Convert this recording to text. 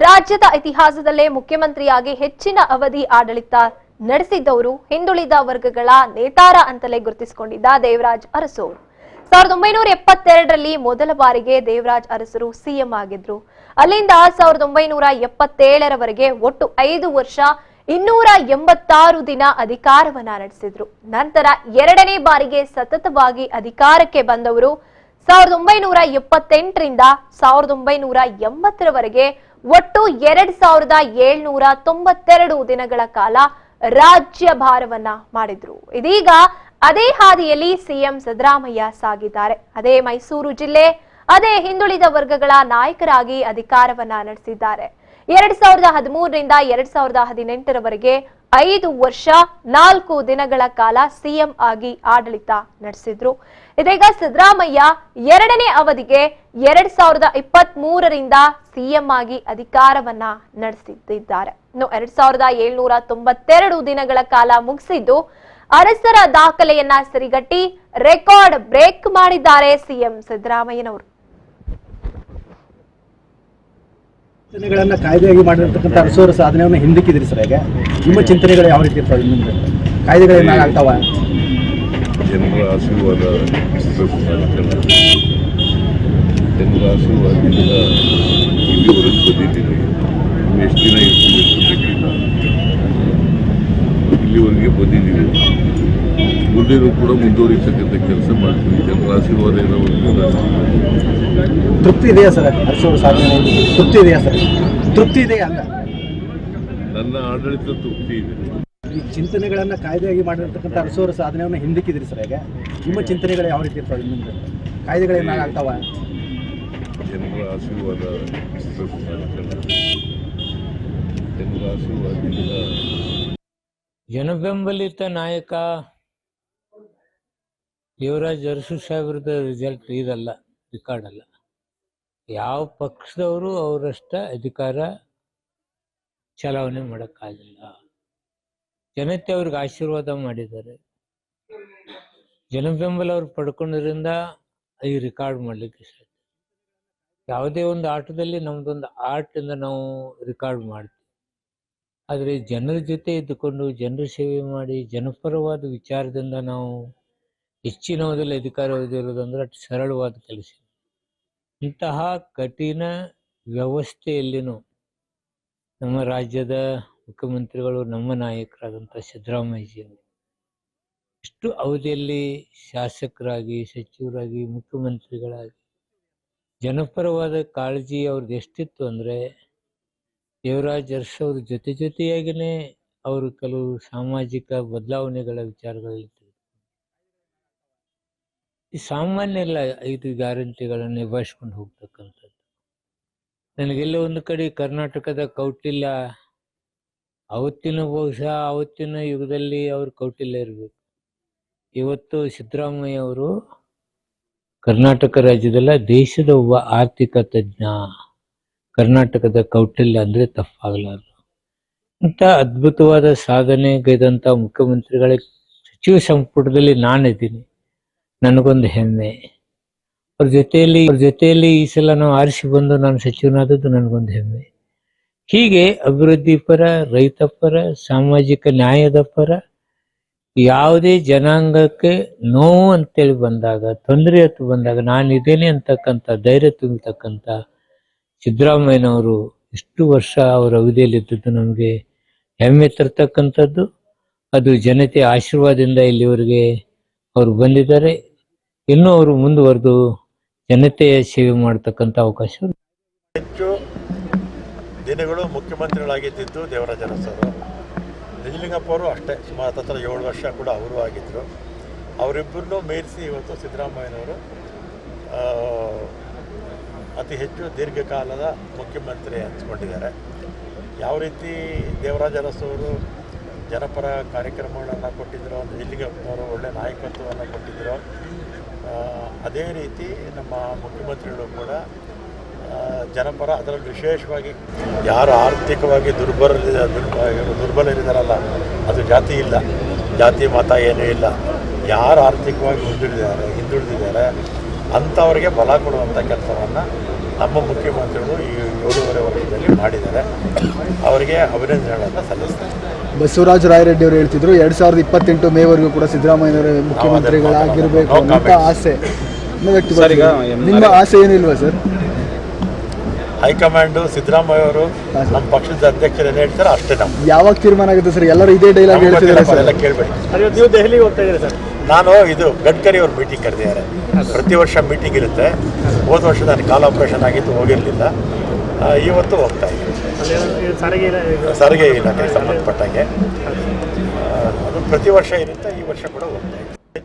ರಾಜ್ಯದ ಇತಿಹಾಸದಲ್ಲೇ ಮುಖ್ಯಮಂತ್ರಿಯಾಗಿ ಹೆಚ್ಚಿನ ಅವಧಿ ಆಡಳಿತ ನಡೆಸಿದ್ದವರು ಹಿಂದುಳಿದ ವರ್ಗಗಳ ನೇತಾರ ಅಂತಲೇ ಗುರುತಿಸಿಕೊಂಡಿದ್ದ ದೇವರಾಜ್ ಅರಸು. 1972ರಲ್ಲಿ ಮೊದಲ ಬಾರಿಗೆ ದೇವರಾಜ್ ಅರಸರು ಸಿಎಂ ಆಗಿದ್ರು. ಅಲ್ಲಿಂದ 1977ರವರೆಗೆ ಒಟ್ಟು 5 ವರ್ಷ 286 ದಿನ ಅಧಿಕಾರವನ್ನ ನಡೆಸಿದ್ರು. ನಂತರ ಎರಡನೇ ಬಾರಿಗೆ ಸತತವಾಗಿ ಅಧಿಕಾರಕ್ಕೆ ಬಂದವರು 1978ರಿಂದ 1980ರವರೆಗೆ ಒಟ್ಟು 2792 ದಿನಗಳ ಕಾಲ ರಾಜ್ಯಭಾರವನ್ನ ಮಾಡಿದ್ರು. ಇದೀಗ ಅದೇ ಹಾದಿಯಲ್ಲಿ ಸಿಎಂ ಸಿದ್ದರಾಮಯ್ಯ ಸಾಗಿದ್ದಾರೆ. ಅದೇ ಮೈಸೂರು ಜಿಲ್ಲೆ, ಅದೇ ಹಿಂದುಳಿದ ವರ್ಗಗಳ ನಾಯಕರಾಗಿ ಅಧಿಕಾರವನ್ನ ನಡೆಸಿದ್ದಾರೆ. 2013ರಿಂದ 2018ರವರೆಗೆ 5 ವರ್ಷ 4 ದಿನಗಳ ಕಾಲ ಸಿಎಂ ಆಗಿ ಆಡಳಿತ ನಡೆಸಿದ್ರು. ಇದೀಗ ಸಿದ್ದರಾಮಯ್ಯ ಎರಡನೇ ಅವಧಿಗೆ 2023ರಿಂದ ಸಿಎಂ ಆಗಿ ಅಧಿಕಾರವನ್ನ ನಡೆಸುತ್ತಿದ್ದಾರೆ. ಇನ್ನು 2792 ದಿನಗಳ ಕಾಲ ಮುಗಿಸಿದ್ದು ಅರಸರ ದಾಖಲೆಯನ್ನ ಸರಿಗಟ್ಟಿ ರೆಕಾರ್ಡ್ ಬ್ರೇಕ್ ಮಾಡಿದ್ದಾರೆ ಸಿಎಂ ಸಿದ್ದರಾಮಯ್ಯನವರು. ಚಿಂತನೆಗಳನ್ನ ಕಾಯ್ದೆಯಾಗಿ ಮಾಡಿರ್ತಕ್ಕಂಥ ಅರಸೋರ ಸಾಧನೆಯನ್ನು ಹಿಂದಕ್ಕಿದ್ರಿ ಸರ್. ಈಗ ನಿಮ್ಮ ಚಿಂತನೆಗಳು ಯಾವ ರೀತಿ ಇರ್ತವೆ? ಇನ್ನೊಂದು ಕಾಯ್ದೆಗಳೇನ ಆಗ್ತಾವ? ಜನರ ಆಶೀರ್ವಾದ ಜನರ ಆಶೀರ್ವಾದದಿಂದ ಇಲ್ಲಿವರೆಗೂ ಬಂದಿದ್ದೀವಿ. ಎಷ್ಟು ದಿನ ಇರ್ತೀವಿ ಇಲ್ಲಿವರೆಗೆ ಬಂದಿದ್ದೀವಿ. ಮುಂದೇನೂ ಕೂಡ ಮುಂದುವರಿತಕ್ಕಂಥ ಕೆಲಸ ಮಾಡ್ತೀವಿ. ಜನರ ಆಶೀರ್ವಾದ ಇರೋವರೆಗೂ ತೃಪ್ತಿ ಇದೆಯಾ ಸರ್? ಅರಸೋರ ಸಾಧನೆ ತೃಪ್ತಿ ಇದೆಯಾ ಸರ್? ತೃಪ್ತಿ ಇದೆಯಾ ಅಲ್ಲ? ನನ್ನ ಆಡಳಿತ ತೃಪ್ತಿ ಇದೆ. ಈ ಚಿಂತನೆಗಳನ್ನ ಕಾಯ್ದೆಯಾಗಿ ಮಾಡಿರ್ತಕ್ಕಂಥ ಅರಸೋರ ಸಾಧನೆಯನ್ನು ಹಿಂದಕ್ಕಿದ್ರಿ ಸರ್. ಈಗ ನಿಮ್ಮ ಚಿಂತನೆಗಳು ಯಾವ ರೀತಿ ಇರ್ತವೆ? ಇನ್ನೊಂದು ಕಾಯ್ದೆಗಳೇನ ಆಗ್ತಾವ? ಜನರ ಆಶೀರ್ವಾದ ಜನರ ಆಶೀರ್ವಾದದಿಂದ ಜನಬೆಂಬಲಿತ ನಾಯಕ ದೇವರಾಜ್ ಅರಸು ಸಾಹೇಬ್ರದ ರಿಸಲ್ಟ್ ಇದಲ್ಲ, ರೆಕಾರ್ಡ್ ಅಲ್ಲ. ಯಾವ ಪಕ್ಷದವರು ಅವರಷ್ಟ ಅಧಿಕಾರ ಚಲಾವಣೆ ಮಾಡೋಕ್ಕಾಗಿಲ್ಲ. ಜನತೆ ಅವ್ರಿಗೆ ಆಶೀರ್ವಾದ ಮಾಡಿದ್ದಾರೆ. ಜನಬೆಂಬಲ ಅವ್ರು ಪಡ್ಕೊಂಡ್ರಿಂದ ಈ ರೆಕಾರ್ಡ್ ಮಾಡಲಿಕ್ಕೆ ಸಾಧ್ಯ. ಯಾವುದೇ ಒಂದು ಆಟದಲ್ಲಿ ನಮ್ದೊಂದು ಆರ್ಟಿಂದ ನಾವು ರೆಕಾರ್ಡ್ ಮಾಡ್ತೀವಿ. ಆದರೆ ಜನರ ಜೊತೆ ಇದ್ದುಕೊಂಡು ಜನರ ಸೇವೆ ಮಾಡಿ ಜನಪರವಾದ ವಿಚಾರದಿಂದ ನಾವು ಹೆಚ್ಚಿನ ಅವಧಿಯಲ್ಲಿ ಅಧಿಕಾರ ಹೊಂದಿರೋದಂದ್ರೆ ಅಷ್ಟು ಸರಳವಾದ ಕೆಲಸ. ಇಂತಹ ಕಠಿಣ ವ್ಯವಸ್ಥೆಯಲ್ಲಿನೂ ನಮ್ಮ ರಾಜ್ಯದ ಮುಖ್ಯಮಂತ್ರಿಗಳು, ನಮ್ಮ ನಾಯಕರಾದಂಥ ಸಿದ್ದರಾಮಯ್ಯಜಿಯವರು ಇಷ್ಟು ಅವಧಿಯಲ್ಲಿ ಶಾಸಕರಾಗಿ, ಸಚಿವರಾಗಿ, ಮುಖ್ಯಮಂತ್ರಿಗಳಾಗಿ ಜನಪರವಾದ ಕಾಳಜಿ ಅವ್ರದ್ದು ಎಷ್ಟಿತ್ತು ಅಂದರೆ, ದೇವರಾಜ್ ಅರಸು ಅವ್ರ ಜೊತೆಯಾಗಿಯೇ ಅವರು ಕೆಲವು ಸಾಮಾಜಿಕ ಬದಲಾವಣೆಗಳ ವಿಚಾರಗಳಲ್ಲಿ ಈ ಸಾಮಾನ್ಯ ಎಲ್ಲ 5 ಗ್ಯಾರಂಟಿಗಳನ್ನು ನಿಭಾಯಿಸ್ಕೊಂಡು ಹೋಗ್ತಕ್ಕಂಥದ್ದು. ನನಗೆಲ್ಲ ಒಂದು ಕಡೆ ಕರ್ನಾಟಕದ ಕೌಟಿಲ್ಯ, ಬಹುಶಃ ಅವತ್ತಿನ ಯುಗದಲ್ಲಿ ಅವ್ರ ಕೌಟಿಲ್ಯ ಇರಬೇಕು. ಇವತ್ತು ಸಿದ್ದರಾಮಯ್ಯ ಅವರು ಕರ್ನಾಟಕ ರಾಜ್ಯದಲ್ಲ, ದೇಶದ ಒಬ್ಬ ಆರ್ಥಿಕ ತಜ್ಞ, ಕರ್ನಾಟಕದ ಕೌಟಿಲ್ಯ ಅಂದರೆ ತಪ್ಪಾಗಲಾರದು. ಇಂಥ ಅದ್ಭುತವಾದ ಸಾಧನೆಗೈದಂಥ ಮುಖ್ಯಮಂತ್ರಿಗಳ ಸಚಿವ ಸಂಪುಟದಲ್ಲಿ ನಾನಿದ್ದೀನಿ. ನನಗೊಂದು ಹೆಮ್ಮೆ. ಅವ್ರ ಜೊತೆಯಲ್ಲಿ ಈ ಸಲ ನಾವು ಆರಿಸಿ ಬಂದು ನಾನು ಸಚಿವನಾದದ್ದು ನನಗೊಂದು ಹೆಮ್ಮೆ. ಹೀಗೆ ಅಭಿವೃದ್ಧಿ ಪರ, ರೈತ ಪರ, ಸಾಮಾಜಿಕ ನ್ಯಾಯದ ಪರ, ಯಾವುದೇ ಜನಾಂಗಕ್ಕೆ ನೋವು ಅಂತೇಳಿ ಬಂದಾಗ, ತೊಂದರೆ ಹೊತ್ತು ಬಂದಾಗ ನಾನಿದ್ದೇನೆ ಅಂತಕ್ಕಂಥ ಧೈರ್ಯ ತುಂಬತಕ್ಕಂಥ ಸಿದ್ದರಾಮಯ್ಯನವರು ಇಷ್ಟು ವರ್ಷ ಅವರ ಅವಧಿಯಲ್ಲಿದ್ದದ್ದು ನಮಗೆ ಹೆಮ್ಮೆ ತರ್ತಕ್ಕಂಥದ್ದು. ಅದು ಜನತೆಯ ಆಶೀರ್ವಾದದಿಂದ ಇಲ್ಲಿವರೆಗೆ ಅವರು ಬಂದಿದ್ದಾರೆ. ಇನ್ನೂ ಅವರು ಮುಂದುವರೆದು ಜನತೆಯ ಸೇವೆ ಮಾಡತಕ್ಕಂಥ ಅವಕಾಶ. ಹೆಚ್ಚು ದಿನಗಳು ಮುಖ್ಯಮಂತ್ರಿಗಳಾಗಿದ್ದು ದೇವರಾಜ ಅರಸು ಅವರು. ನಿಜಲಿಂಗಪ್ಪ ಅವರು ಅಷ್ಟೇ, ಸುಮಾರು 7 ವರ್ಷ ಕೂಡ ಅವರು ಆಗಿದ್ದರು. ಅವರಿಬ್ಬರನ್ನೂ ಮೀರಿಸಿ ಇವತ್ತು ಸಿದ್ದರಾಮಯ್ಯನವರು ಅತಿ ಹೆಚ್ಚು ದೀರ್ಘಕಾಲದ ಮುಖ್ಯಮಂತ್ರಿ ಅನಿಸ್ಕೊಂಡಿದ್ದಾರೆ. ಯಾವ ರೀತಿ ದೇವರಾಜ ಅರಸು ಅವರು ಜನಪರ ಕಾರ್ಯಕ್ರಮಗಳನ್ನು ಕೊಟ್ಟಿದ್ದರೋ, ನಿಜಲಿಂಗಪ್ಪನವರು ಒಳ್ಳೆಯ ನಾಯಕತ್ವವನ್ನು ಕೊಟ್ಟಿದ್ದರೋ, ಅದೇ ರೀತಿ ನಮ್ಮ ಮುಖ್ಯಮಂತ್ರಿಗಳು ಕೂಡ ಜನಪರ, ಅದರಲ್ಲಿ ವಿಶೇಷವಾಗಿ ಯಾರು ಆರ್ಥಿಕವಾಗಿ ದುರ್ಬಲರಿದ್ದಾರಲ್ಲ, ಅದು ಜಾತಿ ಇಲ್ಲ, ಜಾತಿ ಮತ ಏನೂ ಇಲ್ಲ. ಯಾರು ಆರ್ಥಿಕವಾಗಿ ಹಿಂದುಳಿದಿದ್ದಾರೆ ಅಂಥವ್ರಿಗೆ ಬಲ ಕೊಡುವಂಥ ಕೆಲಸವನ್ನು ನಮ್ಮ ಮುಖ್ಯಮಂತ್ರಿಗಳು ಈ 7.5 ವರ್ಷದಲ್ಲಿ ಮಾಡಿದ್ದಾರೆ. ಅವರಿಗೆ ಅಭಿನಂದನೆಗಳನ್ನು ಸಲ್ಲಿಸ್ತಾರೆ. ಬಸವರಾಜ ರಾಯರೆಡ್ಡಿ ಅವರು ಹೇಳ್ತಿದ್ರು 2028 ಮೇವರೆಗೂ ಕೂಡ ಸಿದ್ದರಾಮಯ್ಯನವರೇ ಮುಖ್ಯಮಂತ್ರಿಗಳಾಗಿರಬೇಕು ಅಂತ ಆಸೆ ನಿಮ್ಮ ಆಸೆ ಏನಿಲ್ವಾ ಸರ್? ಹೈಕಮಾಂಡು ಸಿದ್ದರಾಮಯ್ಯ ಅವರು ನಮ್ಮ ಪಕ್ಷದ ಅಧ್ಯಕ್ಷರು ಏನು ಹೇಳ್ತಾರೆ ಅಷ್ಟೇ. ನಾವು ಯಾವಾಗ ತೀರ್ಮಾನ ಆಗುತ್ತೆ ಸರ್? ಎಲ್ಲರೂ ಇದೇ ಡೈಲಾಗ್ ಹೇಳ್ತಿದ್ದಾರೆ ಸರ್. ಎಲ್ಲ ಕೇಳಬೇಡಿ. ನೀವು ದೆಹಲಿಗೆ ಹೋಗ್ತಾ ಇದ್ದೀರಾ ಸರ್? ನಾನು ಗಡ್ಕರಿ ಅವ್ರ ಮೀಟಿಂಗ್ ಕರೆದಿದ್ದಾರೆ. ಪ್ರತಿ ವರ್ಷ ಮೀಟಿಂಗ್ ಇರುತ್ತೆ. ಹೋದ ವರ್ಷ ನಾನು ಕಾಲ್ ಆಪರೇಷನ್ ಆಗಿತ್ತು, ಹೋಗಿರಲಿಲ್ಲ. ಇವತ್ತು ಹೋಗ್ತಾ ಇದ್ದೀನಿ. ಸಾರಿಗೆ ಇಲಾಖೆಗೆ ಸಂಬಂಧಪಟ್ಟಾಗೆ ಅದು ಪ್ರತಿ ವರ್ಷ ಇರುತ್ತೆ. ಈ ವರ್ಷ ಕೂಡ ಹೋಗ್ತಾ ಇದ್ದೀನಿ.